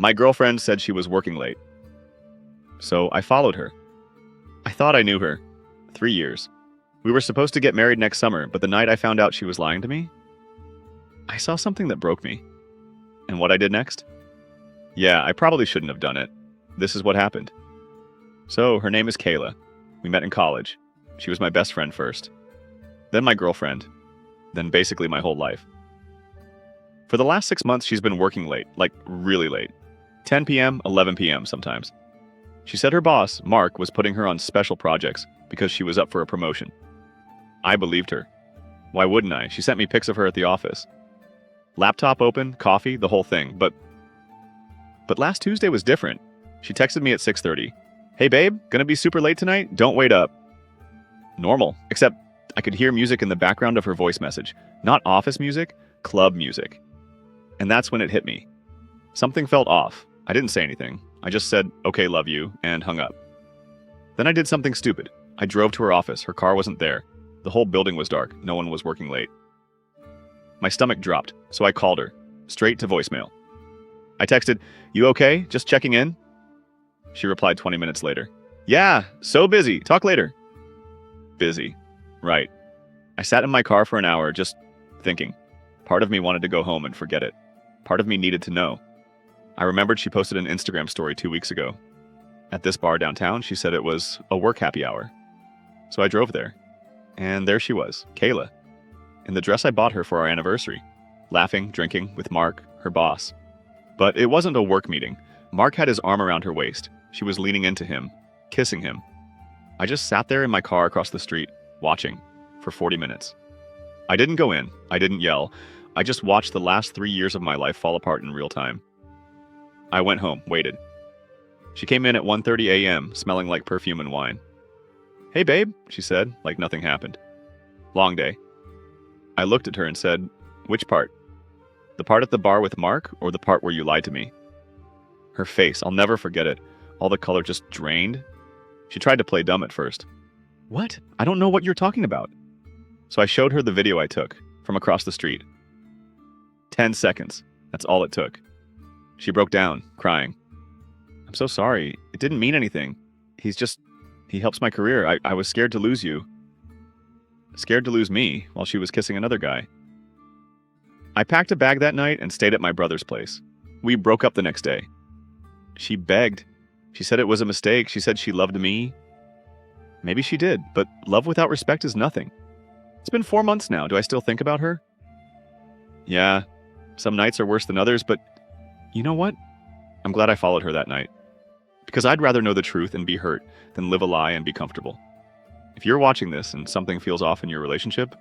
My girlfriend said she was working late, so I followed her. I thought I knew her. 3 years. We were supposed to get married next summer, but the night I found out she was lying to me, I saw something that broke me. And what I did next? Yeah, I probably shouldn't have done it. This is what happened. So, her name is Kayla. We met in college. She was my best friend first. Then my girlfriend. Then basically my whole life. For the last 6 months, she's been working late, like really late. 10 p.m., 11 p.m. sometimes. She said her boss, Mark, was putting her on special projects because she was up for a promotion. I believed her. Why wouldn't I? She sent me pics of her at the office. Laptop open, coffee, the whole thing. But last Tuesday was different. She texted me at 6:30. Hey babe, gonna be super late tonight? Don't wait up. Normal, except I could hear music in the background of her voice message. Not office music, club music. And that's when it hit me. Something felt off. I didn't say anything. I just said, okay, love you, and hung up. Then I did something stupid. I drove to her office. Her car wasn't there. The whole building was dark. No one was working late. My stomach dropped, so I called her, straight to voicemail. I texted, you okay? Just checking in? She replied 20 minutes later. Yeah, so busy. Talk later. Busy. Right. I sat in my car for an hour just thinking. Part of me wanted to go home and forget it. Part of me needed to know. I remembered she posted an Instagram story 2 weeks ago. At this bar downtown, she said it was a work happy hour. So I drove there. And there she was, Kayla, in the dress I bought her for our anniversary, laughing, drinking with Mark, her boss. But it wasn't a work meeting. Mark had his arm around her waist. She was leaning into him, kissing him. I just sat there in my car across the street, watching, for 40 minutes. I didn't go in. I didn't yell. I just watched the last 3 years of my life fall apart in real time. I went home, waited. She came in at 1:30 a.m., smelling like perfume and wine. Hey babe, she said, like nothing happened. Long day. I looked at her and said, which part? The part at the bar with Mark, or the part where you lied to me? Her face, I'll never forget it. All the color just drained. She tried to play dumb at first. What? I don't know what you're talking about. So I showed her the video I took, from across the street. 10 seconds. That's all it took. She broke down, crying. I'm so sorry. It didn't mean anything. He helps my career. I was scared to lose you. Scared to lose me while she was kissing another guy. I packed a bag that night and stayed at my brother's place. We broke up the next day. She begged. She said it was a mistake. She said she loved me. Maybe she did, but love without respect is nothing. It's been 4 months now. Do I still think about her? Yeah, some nights are worse than others, but you know what? I'm glad I followed her that night. Because I'd rather know the truth and be hurt than live a lie and be comfortable. If you're watching this and something feels off in your relationship,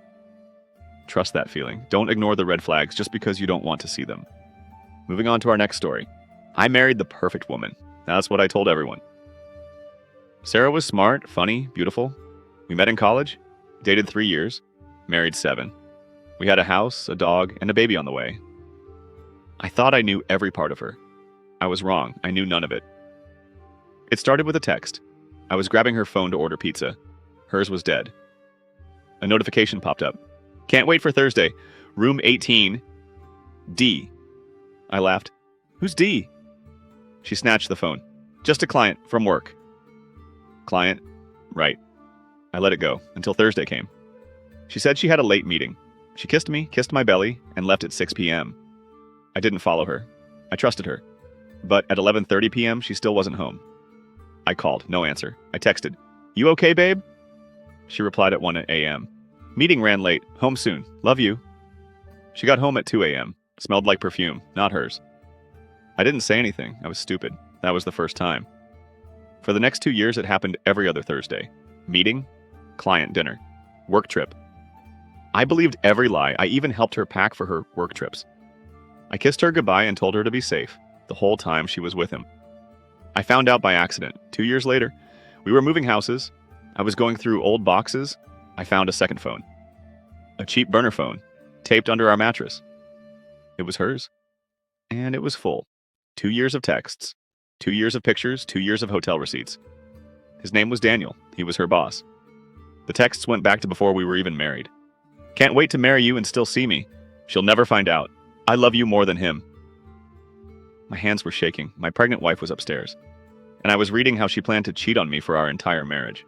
trust that feeling. Don't ignore the red flags just because you don't want to see them. Moving on to our next story. I married the perfect woman. That's what I told everyone. Sarah was smart, funny, beautiful. We met in college, dated 3 years, married 7. We had a house, a dog, and a baby on the way. I thought I knew every part of her. I was wrong. I knew none of it. It started with a text. I was grabbing her phone to order pizza. Hers was dead. A notification popped up. Can't wait for Thursday. Room 18. D. I laughed. Who's D? She snatched the phone. Just a client from work. Client? Right. I let it go until Thursday came. She said she had a late meeting. She kissed me, kissed my belly, and left at 6 p.m. I didn't follow her. I trusted her. But at 11:30 p.m., she still wasn't home. I called. No answer. I texted. You okay, babe? She replied at 1 a.m. Meeting ran late. Home soon. Love you. She got home at 2 a.m. Smelled like perfume, not hers. I didn't say anything. I was stupid. That was the first time. For the next 2 years, it happened every other Thursday. Meeting, client dinner, work trip. I believed every lie. I even helped her pack for her work trips. I kissed her goodbye and told her to be safe the whole time she was with him. I found out by accident. 2 years later, we were moving houses. I was going through old boxes. I found a second phone. A cheap burner phone, taped under our mattress. It was hers. And it was full. 2 years of texts. 2 years of pictures. 2 years of hotel receipts. His name was Daniel. He was her boss. The texts went back to before we were even married. Can't wait to marry you and still see me. She'll never find out. I love you more than him. My hands were shaking. My pregnant wife was upstairs, and I was reading how she planned to cheat on me for our entire marriage.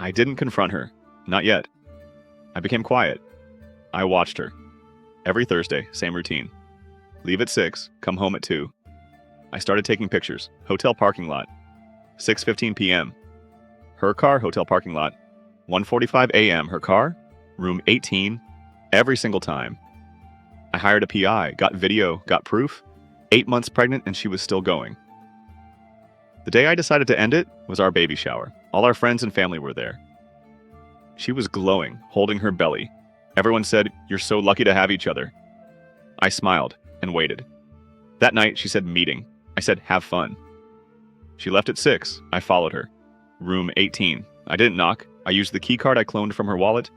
I didn't confront her. Not yet. I became quiet. I watched her. Every Thursday, same routine. Leave at 6, come home at 2. I started taking pictures. Hotel parking lot. 6:15 p.m. Her car, hotel parking lot. 1:45 a.m. Her car, room 18, every single time. I hired a PI, got video, got proof. 8 months pregnant and she was still going. The day I decided to end it was our baby shower. All our friends and family were there. She was glowing, holding her belly. Everyone said, "You're so lucky to have each other." I smiled and waited. That night, she said, "Meeting." I said, "Have fun." She left at 6. I followed her. Room 18. I didn't knock. I used the key card I cloned from her wallet.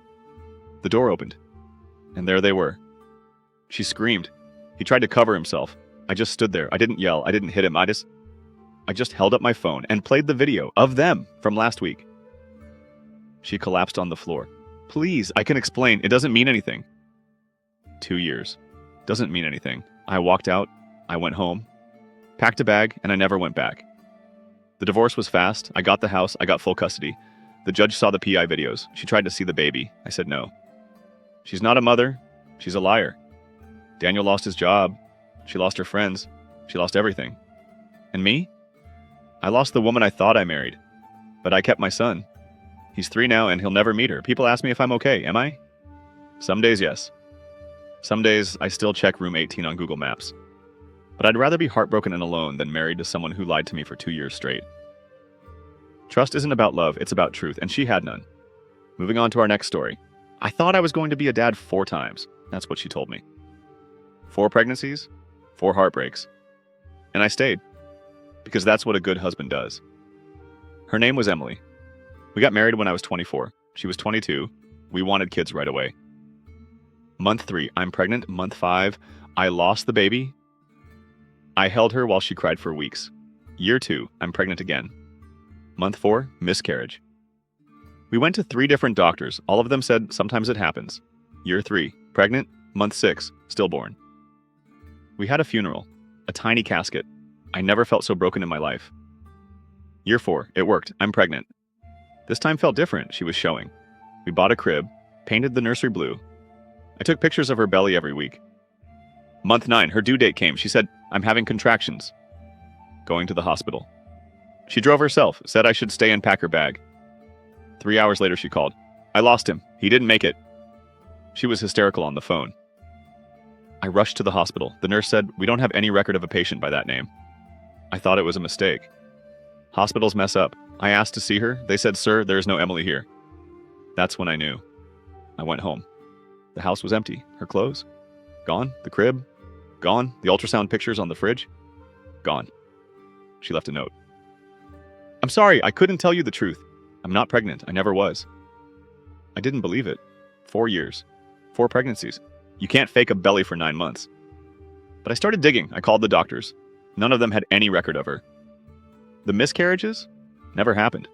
The door opened, and there they were. She screamed. He tried to cover himself. I just stood there. I didn't yell. I didn't hit him. I just held up my phone and played the video of them from last week. She collapsed on the floor. "Please, I can explain. It doesn't mean anything." 2 years. Doesn't mean anything. I walked out. I went home. Packed a bag, and I never went back. The divorce was fast. I got the house. I got full custody. The judge saw the PI videos. She tried to see the baby. I said no. She's not a mother. She's a liar. Daniel lost his job. She lost her friends. She lost everything. And me? I lost the woman I thought I married. But I kept my son. He's 3 now, and he'll never meet her. People ask me if I'm okay. Am I? Some days, yes. Some days, I still check room 18 on Google Maps. But I'd rather be heartbroken and alone than married to someone who lied to me for 2 years straight. Trust isn't about love, it's about truth, and she had none. Moving on to our next story. I thought I was going to be a dad 4 times. That's what she told me. 4 pregnancies, 4 heartbreaks. And I stayed. Because that's what a good husband does. Her name was Emily. We got married when I was 24. She was 22. We wanted kids right away. Month 3, I'm pregnant. Month 5, I lost the baby. I held her while she cried for weeks. Year 2, I'm pregnant again. Month 4, miscarriage. We went to 3 different doctors. All of them said sometimes it happens. Year 3, pregnant. Month 6, stillborn. We had a funeral, a tiny casket. I never felt so broken in my life. Year 4, it worked. I'm pregnant. This time felt different, she was showing. We bought a crib, painted the nursery blue. I took pictures of her belly every week. Month 9, her due date came. She said, "I'm having contractions." Going to the hospital. She drove herself, said I should stay and pack her bag. 3 hours later, she called. "I lost him. He didn't make it." She was hysterical on the phone. I rushed to the hospital. The nurse said, "We don't have any record of a patient by that name." I thought it was a mistake. Hospitals mess up. I asked to see her. They said, "Sir, there is no Emily here." That's when I knew. I went home. The house was empty. Her clothes? Gone. The crib? Gone. The ultrasound pictures on the fridge? Gone. She left a note. "I'm sorry, I couldn't tell you the truth. I'm not pregnant. I never was." I didn't believe it. 4 years. 4 pregnancies. You can't fake a belly for 9 months. But I started digging. I called the doctors. None of them had any record of her. The miscarriages? Never happened.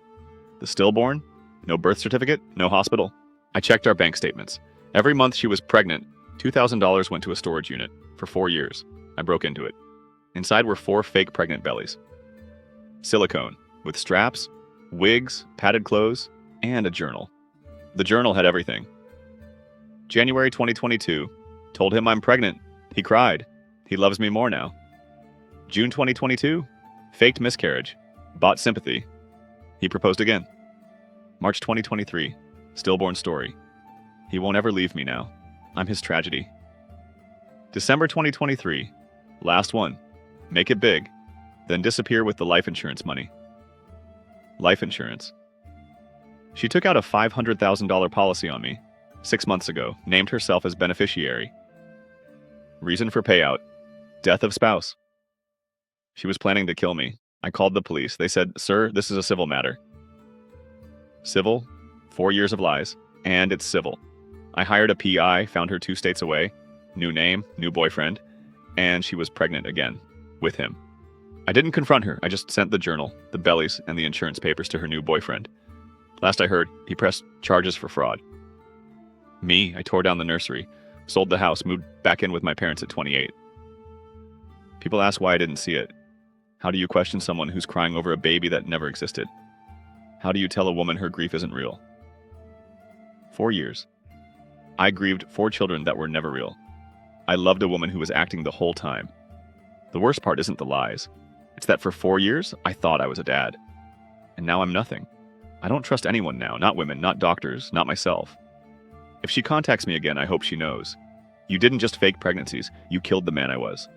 The stillborn? No birth certificate, no hospital. I checked our bank statements. Every month she was pregnant, $2,000 went to a storage unit. For 4 years. I broke into it. Inside were 4 fake pregnant bellies. Silicone, with straps, wigs, padded clothes, and a journal. The journal had everything. January 2022. Told him I'm pregnant. He cried. He loves me more now. June 2022. Faked miscarriage. Bought sympathy. He proposed again. March 2023. Stillborn story. He won't ever leave me now. I'm his tragedy. December 2023. Last one. Make it big. Then disappear with the life insurance money. Life insurance. She took out a $500,000 policy on me 6 months ago, named herself as beneficiary. Reason for payout. Death of spouse. She was planning to kill me. I called the police. They said, "Sir, this is a civil matter." Civil? 4 years of lies. And it's civil. I hired a PI, found her 2 states away. New name, new boyfriend. And she was pregnant again. With him. I didn't confront her. I just sent the journal, the bellies, and the insurance papers to her new boyfriend. Last I heard, he pressed charges for fraud. Me, I tore down the nursery, sold the house, moved back in with my parents at 28. People ask why I didn't see it. How do you question someone who's crying over a baby that never existed? How do you tell a woman her grief isn't real? 4 years. I grieved 4 children that were never real. I loved a woman who was acting the whole time. The worst part isn't the lies. It's that for 4 years, I thought I was a dad. And now I'm nothing. I don't trust anyone now, not women, not doctors, not myself. If she contacts me again, I hope she knows. You didn't just fake pregnancies, you killed the man I was.